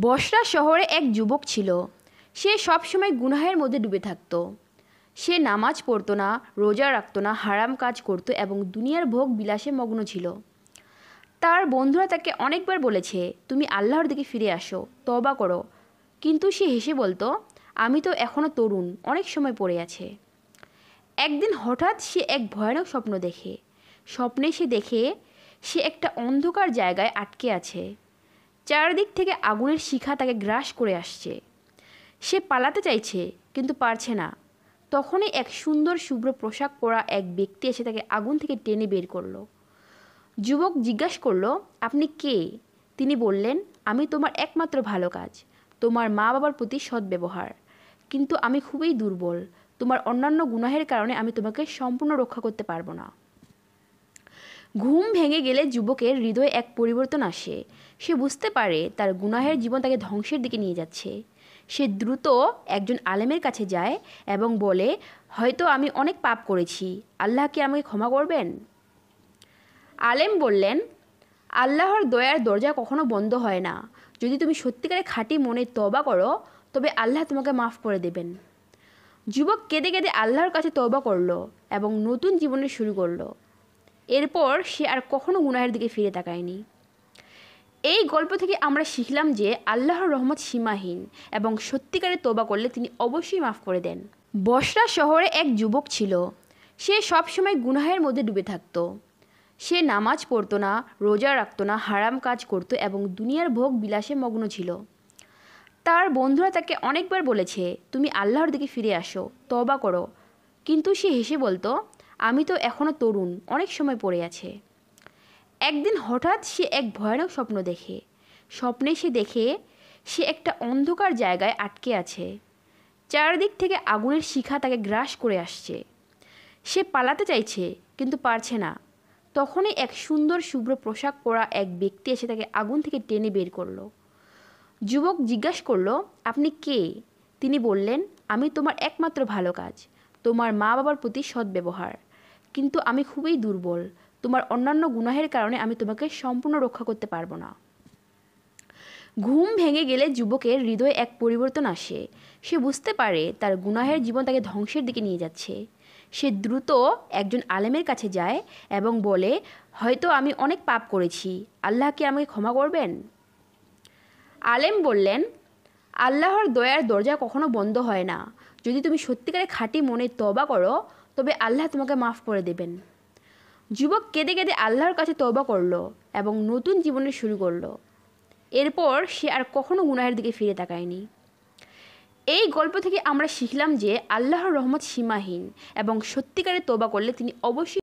বসরা শহরে এক যুবক ছিল। সে সবসময় গুনাহের মধ্যে ডুবে থাকত। সে নামাজ পড়তো না, রোজা রাখতো না, হারাম কাজ করত এবং দুনিয়ার ভোগ বিলাসে মগ্ন ছিল। তার বন্ধুরা তাকে অনেকবার বলেছে, তুমি আল্লাহর দিকে ফিরে আসো, তওবা করো। কিন্তু সে হেসে বলতো, আমি তো এখনও তরুণ, অনেক সময় পড়ে আছে। একদিন হঠাৎ সে এক ভয়ানক স্বপ্ন দেখে। স্বপ্নে সে দেখে সে একটা অন্ধকার জায়গায় আটকে আছে। চারদিক থেকে আগুনের শিখা তাকে গ্রাস করে আসছে। সে পালাতে চাইছে কিন্তু পারছে না। তখনই এক সুন্দর শুভ্র পোশাক পরা এক ব্যক্তি এসে তাকে আগুন থেকে টেনে বের করলো। যুবক জিজ্ঞাসা করলো, আপনি কে? তিনি বললেন, আমি তোমার একমাত্র ভালো কাজ, তোমার মা বাবার প্রতি সদ্ব্যবহার। কিন্তু আমি খুবই দুর্বল, তোমার অন্যান্য গুনাহের কারণে আমি তোমাকে সম্পূর্ণ রক্ষা করতে পারবো না। ঘুম ভেঙে গেলে যুবকের হৃদয়ে এক পরিবর্তন আসে। সে বুঝতে পারে তার গুনাহের জীবন তাকে ধ্বংসের দিকে নিয়ে যাচ্ছে। সে দ্রুত একজন আলেমের কাছে যায় এবং বলে, হয়তো আমি অনেক পাপ করেছি, আল্লাহ কি আমাকে ক্ষমা করবেন? আলেম বললেন, আল্লাহর দয়ার দরজা কখনো বন্ধ হয় না। যদি তুমি সত্যিকারে খাঁটি মনে তওবা করো, তবে আল্লাহ তোমাকে মাফ করে দেবেন। যুবক কেঁদে কেঁদে আল্লাহর কাছে তওবা করলো এবং নতুন জীবনের শুরু করলো। এরপর সে আর কখনো গুনাহের দিকে ফিরে তাকায়নি। এই গল্প থেকে আমরা শিখলাম যে আল্লাহর রহমত সীমাহীন এবং সত্যিকারে তওবা করলে তিনি অবশ্যই মাফ করে দেন। বসরা শহরে এক যুবক ছিল। সে সবসময় গুনাহের মধ্যে ডুবে থাকত। সে নামাজ পড়তো না, রোজা রাখতো না, হারাম কাজ করত এবং দুনিয়ার ভোগ বিলাসে মগ্ন ছিল। তার বন্ধুরা তাকে অনেকবার বলেছে, তুমি আল্লাহর দিকে ফিরে আসো, তওবা করো। কিন্তু সে হেসে বলতো, আমি তো এখনও তরুণ, অনেক সময় পড়ে আছে। একদিন হঠাৎ সে এক ভয়ানক স্বপ্ন দেখে। স্বপ্নে সে দেখে সে একটা অন্ধকার জায়গায় আটকে আছে। চারদিক থেকে আগুনের শিখা তাকে গ্রাস করে আসছে। সে পালাতে চাইছে কিন্তু পারছে না। তখনই এক সুন্দর শুভ্র পোশাক পরা এক ব্যক্তি এসে তাকে আগুন থেকে টেনে বের করলো। যুবক জিজ্ঞাসা করলো, আপনি কে? তিনি বললেন, আমি তোমার একমাত্র ভালো কাজ, তোমার মা বাবার প্রতি সদ্ব্যবহার। কিন্তু আমি খুবই দুর্বল, তোমার অন্যান্য গুনাহের কারণে আমি তোমাকে সম্পূর্ণ রক্ষা করতে পারবো না। ঘুম ভেঙে গেলে যুবকের হৃদয়ে এক পরিবর্তন আসে। সে বুঝতে পারে তার গুনাহের জীবন তাকে ধ্বংসের দিকে নিয়ে যাচ্ছে। সে দ্রুত একজন আলেমের কাছে যায় এবং বলে, হয়তো আমি অনেক পাপ করেছি, আল্লাহ কি আমাকে ক্ষমা করবেন? আলেম বললেন, আল্লাহর দয়ার দরজা কখনো বন্ধ হয় না। যদি তুমি সত্যিকারে খাঁটি মনে তওবা করো, তবে আল্লাহ তোমাকে মাফ করে দেবেন। যুবক কেঁদে কেঁদে আল্লাহর কাছে তওবা করলো এবং নতুন জীবনের শুরু করলো। এরপর সে আর কখনো গুনাহের দিকে ফিরে তাকায়নি। এই গল্প থেকে আমরা শিখলাম যে আল্লাহর রহমত সীমাহীন এবং সত্যিকারে তওবা করলে তিনি অবশ্যই